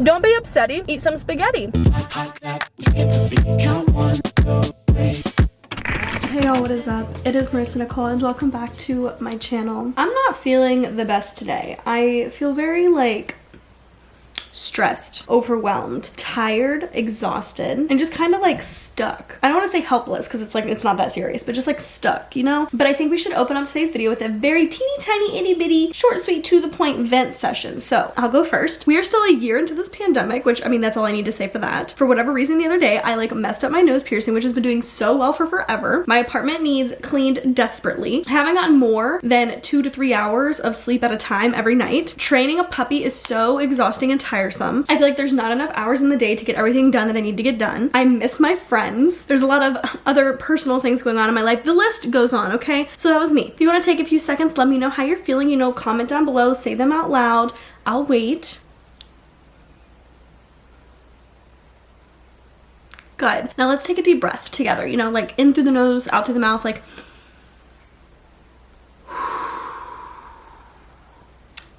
Don't be upsetty, eat some spaghetti. Hey y'all, what is up? It is Marissa Nicole and welcome back to my channel. I'm not feeling the best today. I feel very stressed, overwhelmed, tired, exhausted, and just kind of like stuck. I don't want to say helpless because it's not that serious, but just like stuck, you know? But I think we should open up today's video with a very teeny tiny itty bitty short, sweet, to the point vent session. So I'll go first. We are still a year into this pandemic, which I mean, that's all I need to say for that. For whatever reason, the other day, I like messed up my nose piercing, which has been doing so well for forever. My apartment needs cleaned desperately. I haven't gotten more than 2 to 3 hours of sleep at a time every night. Training a puppy is so exhausting and tiresome. I feel like there's not enough hours in the day to get everything done that I need to get done. I miss my friends. There's a lot of other personal things going on in my life. The list goes on, okay? So that was me. If you want to take a few seconds, let me know how you're feeling, you know, comment down below, say them out loud. I'll wait. Good. Now let's take a deep breath together, you know, like in through the nose, out through the mouth, like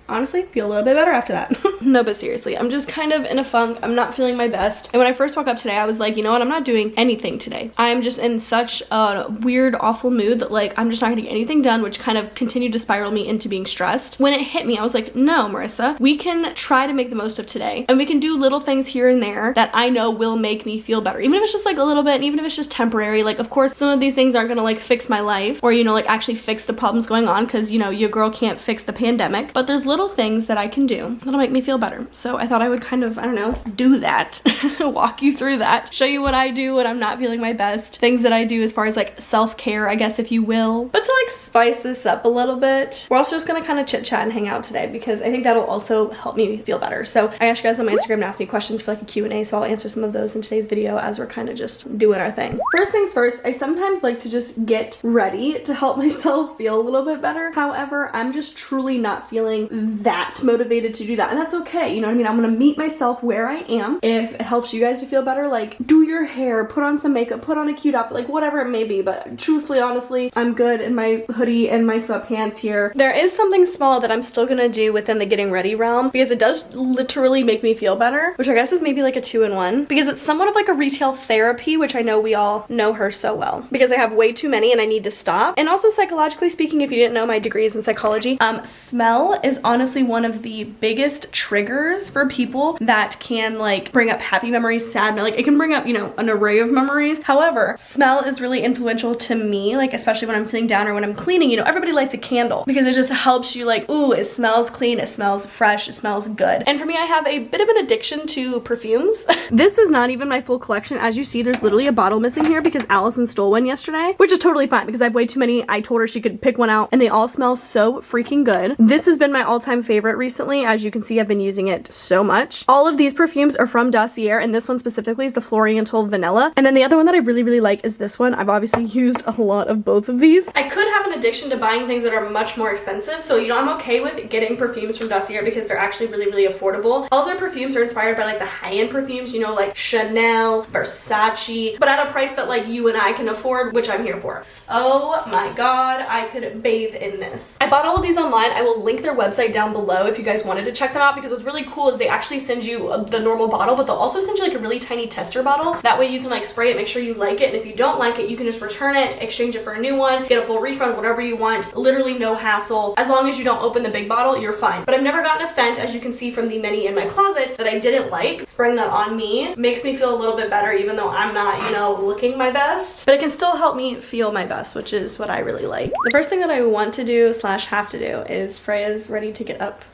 honestly feel a little bit better after that. No, but seriously, I'm just kind of in a funk. I'm not feeling my best. And when I first woke up today, I was like, you know what? I'm not doing anything today. I'm just in such a weird, awful mood that like, I'm just not gonna get anything done, which kind of continued to spiral me into being stressed. When it hit me, I was like, no, Marissa, we can try to make the most of today. And we can do little things here and there that I know will make me feel better. Even if it's just like a little bit, and even if it's just temporary. Like, of course, some of these things aren't gonna like fix my life or, you know, like actually fix the problems going on because, you know, your girl can't fix the pandemic. But there's little things that I can do that'll make me feel better. So I thought I would kind of, I don't know, do that. Walk you through that. Show you what I do when I'm not feeling my best. Things that I do as far as like self-care, I guess, if you will. But to like spice this up a little bit, we're also just gonna kind of chit chat and hang out today because I think that'll also help me feel better. So I asked you guys on my Instagram to ask me questions for like a Q&A, so I'll answer some of those in today's video as we're kind of just doing our thing. First things first, I sometimes like to just get ready to help myself feel a little bit better. However, I'm just truly not feeling that motivated to do that, and that's okay. You know what I mean? I'm gonna meet myself where I am. If it helps you guys to feel better, like do your hair, put on some makeup, put on a cute outfit, like whatever it may be. But truthfully, honestly, I'm good in my hoodie and my sweatpants here. There is something small that I'm still gonna do within the getting ready realm because it does literally make me feel better, which I guess is maybe like a 2-in-1 because it's somewhat of like a retail therapy, which I know we all know her so well because I have way too many and I need to stop. And also psychologically speaking, if you didn't know my degrees in psychology, smell is honestly one of the biggest triggers for people that can like bring up happy memories, sad, like it can bring up, you know, an array of memories. However, smell is really influential to me, like especially when I'm feeling down or when I'm cleaning. You know, everybody lights a candle because it just helps you like, ooh, it smells clean, it smells fresh, it smells good. And for me, I have a bit of an addiction to perfumes. This is not even my full collection. As you see, there's literally a bottle missing here because Allison stole one yesterday, which is totally fine because I have way too many. I told her she could pick one out and they all smell so freaking good. This has been my all-time favorite recently. As you can see, I've been using it so much. All of these perfumes are from Dossier, and this one specifically is the Floriental Vanilla. And then the other one that I really, really like is this one. I've obviously used a lot of both of these. I could have an addiction to buying things that are much more expensive, so you know, I'm okay with getting perfumes from Dossier because they're actually really, really affordable. All of their perfumes are inspired by like the high-end perfumes, you know, like Chanel, Versace, but at a price that like you and I can afford, which I'm here for. Oh my god, I could bathe in this. I bought all of these online. I will link their website down below if you guys wanted to check them out because what's really cool is they actually send you the normal bottle, but they'll also send you like a really tiny tester bottle. That way you can like spray it, make sure you like it, and if you don't like it, you can just return it, exchange it for a new one, get a full refund, whatever you want. Literally no hassle. As long as you don't open the big bottle, you're fine. But I've never gotten a scent, as you can see from the many in my closet, that I didn't like. Spraying that on me makes me feel a little bit better, even though I'm not, you know, looking my best. But it can still help me feel my best, which is what I really like. The first thing that I want to do / have to do is Freya's ready to get up,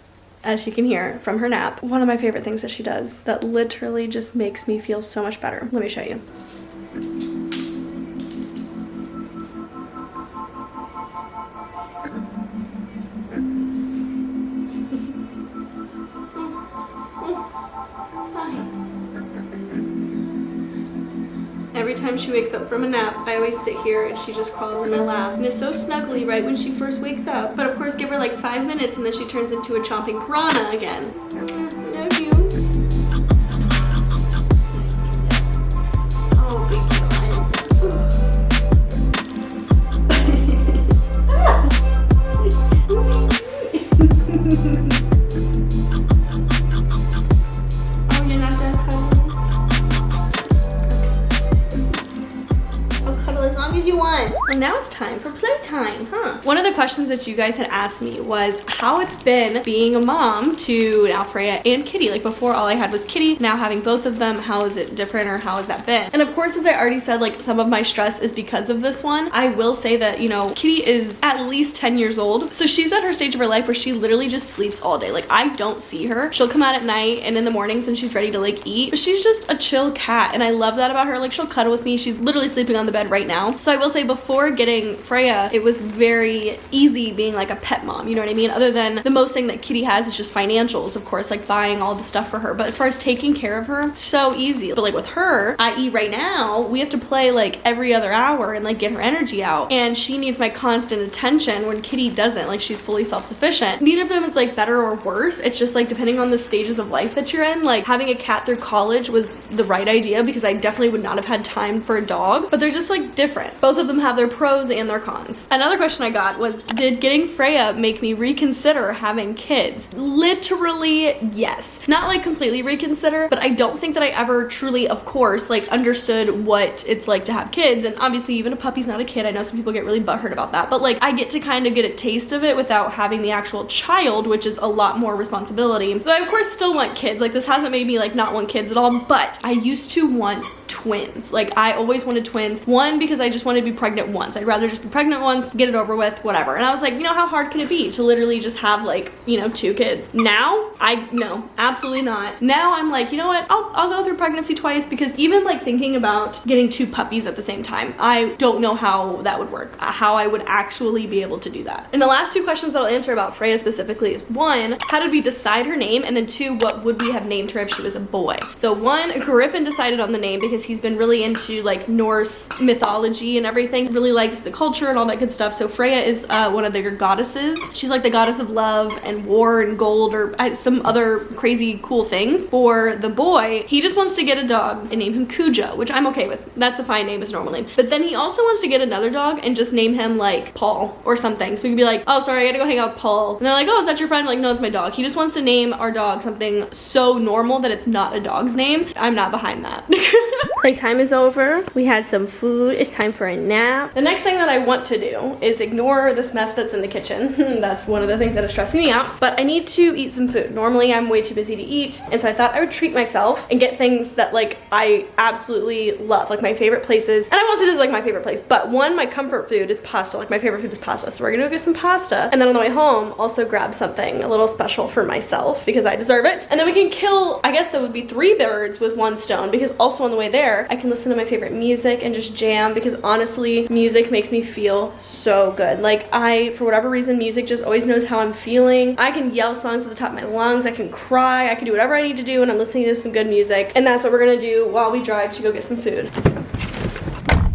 as you can hear from her nap. One of my favorite things that she does that literally just makes me feel so much better. Let me show you. Every time she wakes up from a nap, I always sit here and she just crawls in my lap. And it's so snuggly right when she first wakes up. But of course, give her like 5 minutes and then she turns into a chomping piranha again. Love you. Oh, big Well, now it's time for playtime, huh? One of the questions that you guys had asked me was how it's been being a mom to now Freya and Kitty. Like before all I had was Kitty, now having both of them, how is it different or how has that been? And of course, as I already said, like some of my stress is because of this one. I will say that, you know, Kitty is at least 10 years old. So she's at her stage of her life where she literally just sleeps all day. Like I don't see her. She'll come out at night and in the mornings when she's ready to like eat, but she's just a chill cat. And I love that about her. Like she'll cuddle with me. She's literally sleeping on the bed right now. So I will say before getting Freya, it was very easy being like a pet mom. You know what I mean? Other than the most thing that Kitty has is just financials, of course, like buying all the stuff for her. But as far as taking care of her, so easy. But like with her, i.e. right now, we have to play like every other hour and like get her energy out. And she needs my constant attention when Kitty doesn't. Like she's fully self-sufficient. Neither of them is like better or worse. It's just like depending on the stages of life that you're in. Like having a cat through college was the right idea because I definitely would not have had time for a dog. But they're just like different. Both of them have their pros and their cons. Another question I got was, did getting Freya make me reconsider having kids? Literally, yes. Not like completely reconsider, but I don't think that I ever truly, of course, like understood what it's like to have kids. And obviously even a puppy's not a kid. I know some people get really butthurt about that, but like I get to kind of get a taste of it without having the actual child, which is a lot more responsibility. So I of course still want kids. Like this hasn't made me like not want kids at all, but I used to want twins. Like I always wanted twins. One, because I just wanted to be pregnant once. I'd rather just be pregnant once, get it over with, whatever. And I was like, you know, how hard can it be to literally just have like, you know, 2 kids? Now, no, absolutely not. Now I'm like, you know what? I'll go through pregnancy twice because even like thinking about getting 2 puppies at the same time, I don't know how that would work, how I would actually be able to do that. And the last 2 questions that I'll answer about Freya specifically is 1, how did we decide her name? And then 2, what would we have named her if she was a boy? So 1, Griffin decided on the name because he's been really into like Norse mythology and everything, really likes the culture and all that good stuff. So Freya is one of their goddesses. She's like the goddess of love and war and gold or some other crazy cool things. For the boy, he just wants to get a dog and name him Cujo, which I'm okay with. That's a fine name, it's a normal name. But then he also wants to get another dog and just name him like Paul or something. So we can be like, oh, sorry, I gotta go hang out with Paul. And they're like, oh, is that your friend? I'm like, no, it's my dog. He just wants to name our dog something so normal that it's not a dog's name. I'm not behind that. Playtime is over. We had some food. It's time for a nap. The next thing that I want to do is ignore this mess that's in the kitchen. That's one of the things that is stressing me out. But I need to eat some food. Normally I'm way too busy to eat. And so I thought I would treat myself and get things that like I absolutely love. Like my favorite places. And I won't say this is like my favorite place, but one, my comfort food is pasta. Like my favorite food is pasta. So we're gonna go get some pasta. And then on the way home, also grab something a little special for myself because I deserve it. And then we can kill, I guess that would be 3 birds with 1 stone, because also on the way there, I can listen to my favorite music and just jam, because honestly, music makes me feel so good. Like for whatever reason, music just always knows how I'm feeling. I can yell songs at the top of my lungs. I can cry. I can do whatever I need to do when I'm listening to some good music. And that's what we're gonna do while we drive to go get some food.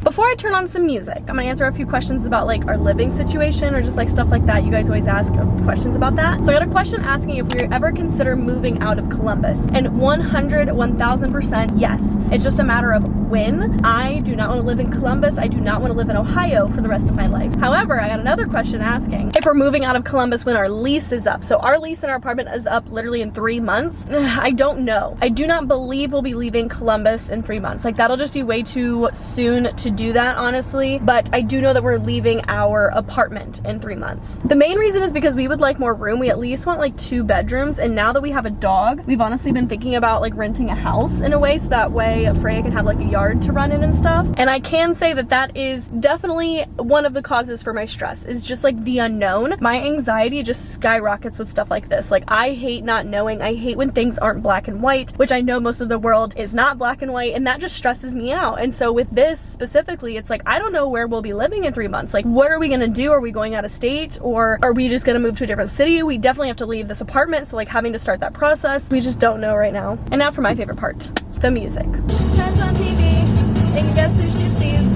Before I turn on some music, I'm gonna answer a few questions about like our living situation or just like stuff like that. You guys always ask questions about that. So I got a question asking if we ever consider moving out of Columbus. And 1000% yes. It's just a matter of when. I do not want to live in Columbus. I do not want to live in Ohio for the rest of my life. However, I got another question asking if we're moving out of Columbus when our lease is up. So our lease in our apartment is up literally in 3 months. I don't know. I do not believe we'll be leaving Columbus in 3 months. Like that'll just be way too soon to do that, honestly. But I do know that we're leaving our apartment in 3 months. The main reason is because we would like more room. We at least want like 2 bedrooms. And now that we have a dog, we've honestly been thinking about like renting a house in a way so that way Freya can have like a yard to run in and stuff. And I can say that that is definitely one of the causes for my stress, is just like the unknown. My anxiety just skyrockets with stuff like this. Like I hate not knowing. I hate when things aren't black and white, which I know most of the world is not black and white, and that just stresses me out. And so with this specifically, it's like I don't know where we'll be living in 3 months. Like what are we gonna do? Are we going out of state, or are we just gonna move to a different city? We definitely have to leave this apartment, so like having to start that process, we just don't know right now. And now for my favorite part, the music. She turns on TV and guess who she sees?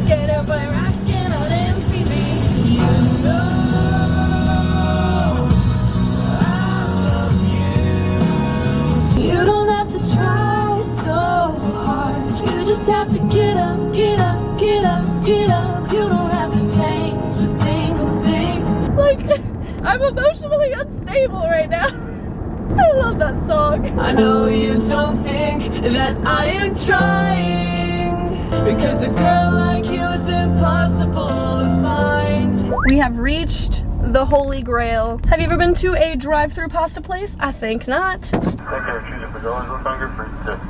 Skater boy rocking on MTV. You know I love you. You don't have to try so hard. You just have to get up, get up, get up, get up. You don't have to change a single thing. Like, I'm emotionally unstable right now. I love that song. I know you don't think that I am trying, because a girl like you is impossible. We have reached the holy grail. Have you ever been to a drive-through pasta place? I think not.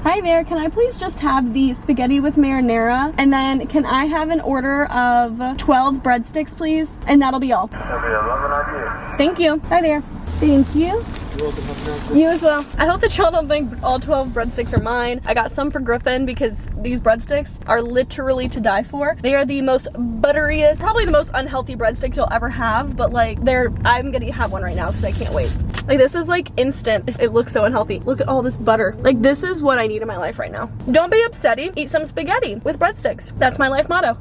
Hi there, can I please just have the spaghetti with marinara? And then can I have an order of 12 breadsticks, please? And that'll be all. Thank you. Hi there. Thank you. You as well. I hope that y'all don't think all 12 breadsticks are mine. I got some for Griffin because these breadsticks are literally to die for. They are the most butteriest, probably the most unhealthy breadsticks you'll ever have, but like I'm gonna have one right now because I can't wait. Like this is like instant. It looks so unhealthy. Look at all this butter. Like this is what I need in my life right now. Don't be upsetty. Eat some spaghetti with breadsticks. That's my life motto.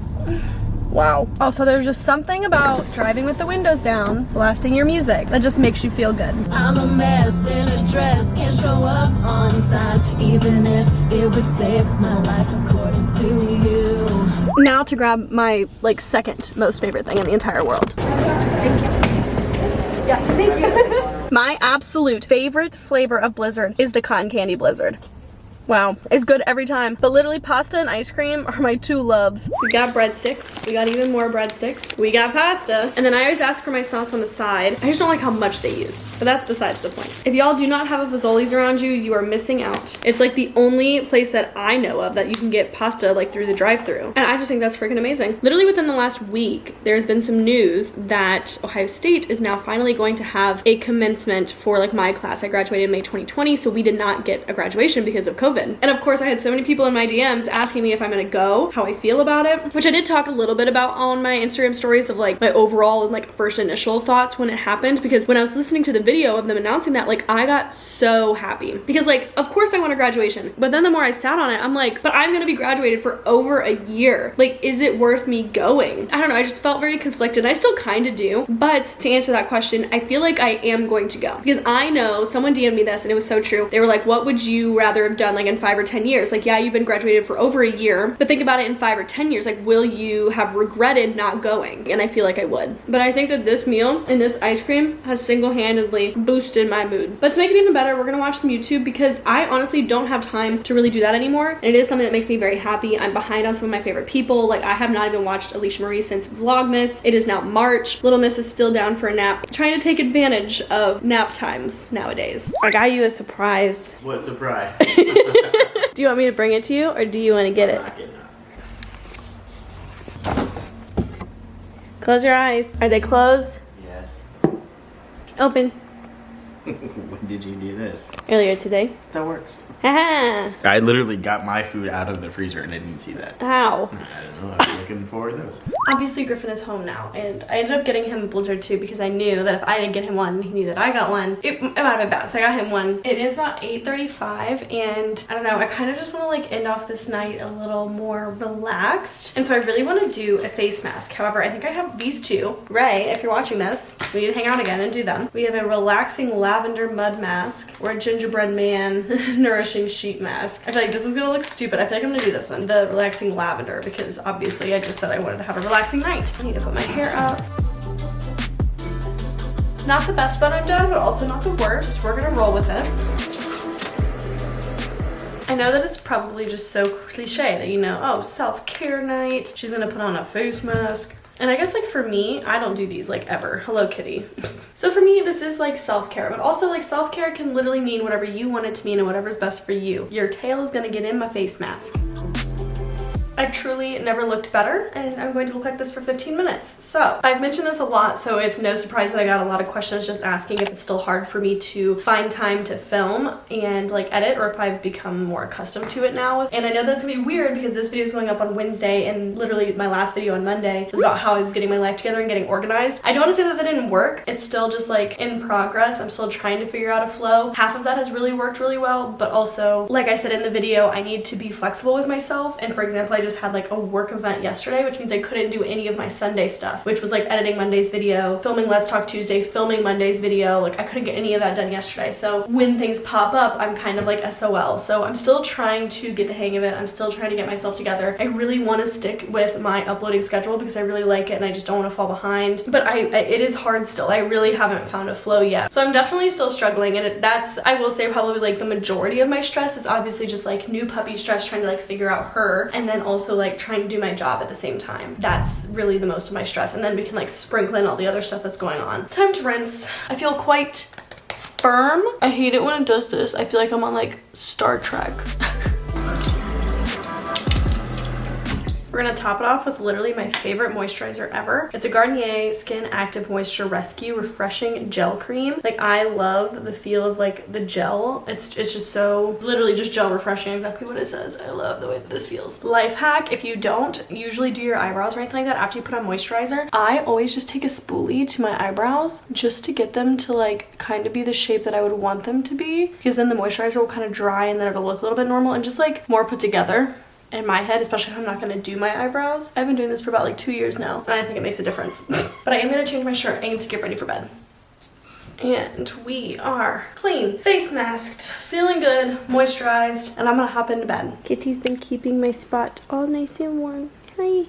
Wow. Also, there's just something about driving with the windows down, blasting your music, that just makes you feel good. I'm a mess in a dress, can't show up on time, even if it would save my life according to you. Now to grab my, like, second most favorite thing in the entire world. Thank you. Yes, thank you. My absolute favorite flavor of Blizzard is the cotton candy Blizzard. Wow, it's good every time. But literally pasta and ice cream are my two loves. We got breadsticks. We got even more breadsticks. We got pasta. And then I always ask for my sauce on the side. I just don't like how much they use. But that's besides the point. If y'all do not have a Fazoli's around you, you are missing out. It's like the only place that I know of that you can get pasta like through the drive-thru. And I just think that's freaking amazing. Literally within the last week, there's been some news that Ohio State is now finally going to have a commencement for like my class. I graduated in May 2020, so we did not get a graduation because of COVID. And of course I had so many people in my DMs asking me if I'm gonna go, how I feel about it, which I did talk a little bit about on my Instagram stories of like my overall and like first initial thoughts when it happened, because when I was listening to the video of them announcing that, like I got so happy because like of course I want a graduation, but then the more I sat on it, I'm like, but I'm gonna be graduated for over a year. Like, is it worth me going? I don't know, I just felt very conflicted. I still kind of do, but to answer that question, I feel like I am going to go because I know someone DM'd me this and it was so true. They were like, what would you rather have done like in 5 or 10 years? Like, yeah, you've been graduated for over a year, but think about it in 5 or 10 years, like will you have regretted not going? And I feel like I would. But I think that this meal and this ice cream has single-handedly boosted my mood. But to make it even better, we're gonna watch some YouTube because I honestly don't have time to really do that anymore. And it is something that makes me very happy. I'm behind on some of my favorite people. Like I have not even watched Alicia Marie since Vlogmas. It is now March. Little Miss is still down for a nap. Trying to take advantage of nap times nowadays. I got you a surprise. What surprise? Do you want me to bring it to you or do you want to get it? Close your eyes. Are they closed? Yes. Open. When did you do this? Earlier today. That works. Haha. I literally got my food out of the freezer and I didn't see that. How? I don't know. I was looking forward to those. Obviously Griffin is home now and I ended up getting him a Blizzard too because I knew that if I didn't get him one, he knew that I got one. It might have been bad, so I got him one. It is about 8:35 and I don't know, I kind of just want to like end off this night a little more relaxed. And so I really want to do a face mask. However, I think I have these two. Ray, if you're watching this, we need to hang out again and do them. We have a relaxing lavender mud mask or a gingerbread man nourishing sheet mask. I feel like this one's gonna look stupid. I feel like I'm gonna do this one, the relaxing lavender, because obviously I just said I wanted to have a relaxing night. I need to put my hair up. Not the best bun I've done, but also not the worst. We're gonna roll with it. I know that it's probably just so cliche that, you know, oh, self-care night. She's gonna put on a face mask. And I guess like for me, I don't do these like ever. Hello Kitty. So for me, this is like self-care, but also like self-care can literally mean whatever you want it to mean and whatever's best for you. Your tail is gonna get in my face mask. I truly never looked better and I'm going to look like this for 15 minutes. So I've mentioned this a lot, so it's no surprise that I got a lot of questions just asking if it's still hard for me to find time to film and like edit, or if I've become more accustomed to it now. And I know that's gonna be weird because this video is going up on Wednesday and literally my last video on Monday was about how I was getting my life together and getting organized. I don't want to say that that didn't work. It's still just like in progress. I'm still trying to figure out a flow. Half of that has really worked really well, but also like I said in the video, I need to be flexible with myself. And for example, I just had like a work event yesterday, which means I couldn't do any of my Sunday stuff, which was like editing Monday's video, filming Let's Talk Tuesday, filming Monday's video. Like I couldn't get any of that done yesterday. So when things pop up, I'm kind of like SOL. So I'm still trying to get the hang of it. I'm still trying to get myself together. I really want to stick with my uploading schedule because I really like it and I just don't want to fall behind. But it is hard still. I really haven't found a flow yet. So I'm definitely still struggling, and that's, I will say, probably like the majority of my stress is obviously just like new puppy stress, trying to like figure out her, and then also also like trying to do my job at the same time. That's really the most of my stress. And then we can like sprinkle in all the other stuff that's going on. Time to rinse. I feel quite firm. I hate it when it does this. I feel like I'm on like Star Trek. We're gonna top it off with literally my favorite moisturizer ever. It's a Garnier Skin Active Moisture Rescue Refreshing Gel Cream. Like, I love the feel of like the gel. It's just so, literally just gel refreshing, exactly what it says. I love the way that this feels. Life hack, if you don't usually do your eyebrows or anything like that after you put on moisturizer, I always just take a spoolie to my eyebrows just to get them to like kind of be the shape that I would want them to be, because then the moisturizer will kind of dry and then it'll look a little bit normal and just like more put together in my head, especially if I'm not going to do my eyebrows. I've been doing this for about like 2 years now, and I think it makes a difference. But I am going to change my shirt. I need to get ready for bed. And we are clean, face masked, feeling good, moisturized, and I'm going to hop into bed. Kitty's been keeping my spot all nice and warm. Hi.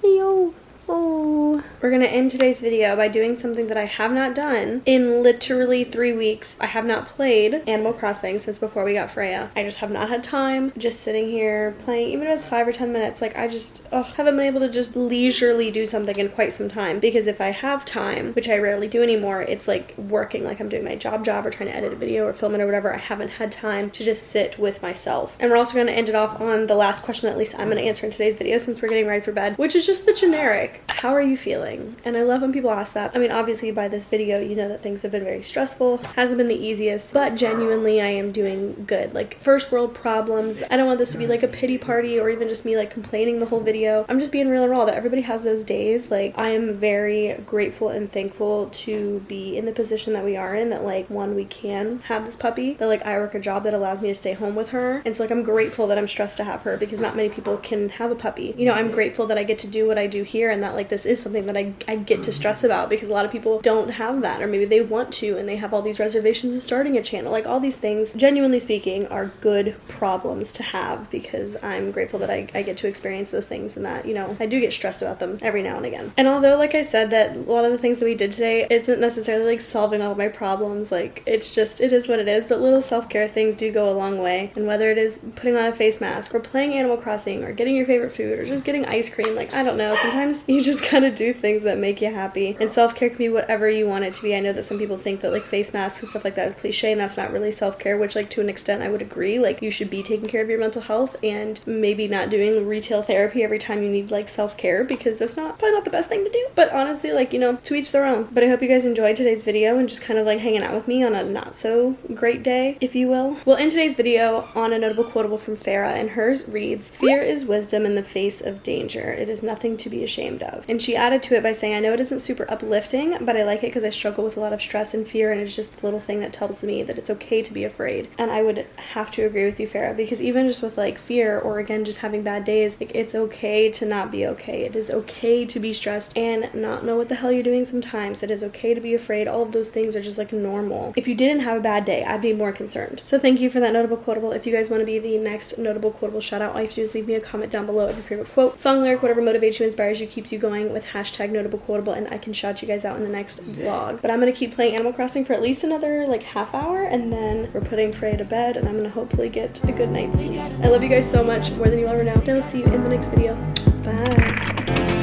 Heyo. Oh. We're gonna end today's video by doing something that I have not done in literally 3 weeks. I have not played Animal Crossing since before we got Freya. I just have not had time just sitting here playing, even if it's 5 or 10 minutes. Like, I just haven't been able to just leisurely do something in quite some time, because if I have time, which I rarely do anymore, it's like working, like I'm doing my job or trying to edit a video or film it or whatever. I haven't had time to just sit with myself. And we're also going to end it off on the last question that at least I'm going to answer in today's video, since we're getting ready for bed, which is just the generic, how are you feeling? And I love when people ask that. I mean, obviously by this video, you know that things have been very stressful. Hasn't been the easiest, but genuinely I am doing good. Like, first world problems. I don't want this to be like a pity party or even just me like complaining the whole video. I'm just being real and raw that everybody has those days. Like, I am very grateful and thankful to be in the position that we are in, that like, one, we can have this puppy, that like I work a job that allows me to stay home with her. And so like, I'm grateful that I'm stressed to have her, because not many people can have a puppy. You know, I'm grateful that I get to do what I do here, and that like this is something that I get to stress about, because a lot of people don't have that, or maybe they want to and they have all these reservations of starting a channel. Like, all these things, genuinely speaking, are good problems to have, because I'm grateful that I get to experience those things, and that, you know, I do get stressed about them every now and again. And although, like I said, that a lot of the things that we did today isn't necessarily like solving all of my problems, like it's just, it is what it is, but little self-care things do go a long way. And whether it is putting on a face mask, or playing Animal Crossing, or getting your favorite food, or just getting ice cream, like, I don't know, sometimes you just gotta do things that make you happy. And self-care can be whatever you want it to be. I know that some people think that like face masks and stuff like that is cliche, and that's not really self-care, which like to an extent I would agree. Like, you should be taking care of your mental health, and maybe not doing retail therapy every time you need like self-care, because that's probably not the best thing to do. But honestly, like, you know, to each their own. But I hope you guys enjoyed today's video and just kind of like hanging out with me on a not so great day, if you will. We'll end today's video on a notable quotable from Farah, and hers reads, "Fear is wisdom in the face of danger. It is nothing to be ashamed of." And she added to it by saying, "I know it isn't super uplifting, but I like it because I struggle with a lot of stress and fear, and it's just the little thing that tells me that it's okay to be afraid." And I would have to agree with you, Farah, because even just with like fear, or again just having bad days, like, it's okay to not be okay. It is okay to be stressed and not know what the hell you're doing sometimes. It is okay to be afraid. All of those things are just like normal. If you didn't have a bad day, I'd be more concerned. So thank you for that notable quotable. If you guys want to be the next notable quotable shout out, all you have to do is leave me a comment down below of your favorite quote, song, lyric, whatever motivates you, inspires you, keeps you going, with hashtag notable quotable, and I can shout you guys out in the next vlog. But I'm gonna keep playing Animal Crossing for at least another like half hour, and then we're putting Freya to bed, and I'm gonna hopefully get a good night's sleep. I love you guys so much, more than you'll ever know. I'll see you in the next video. Bye.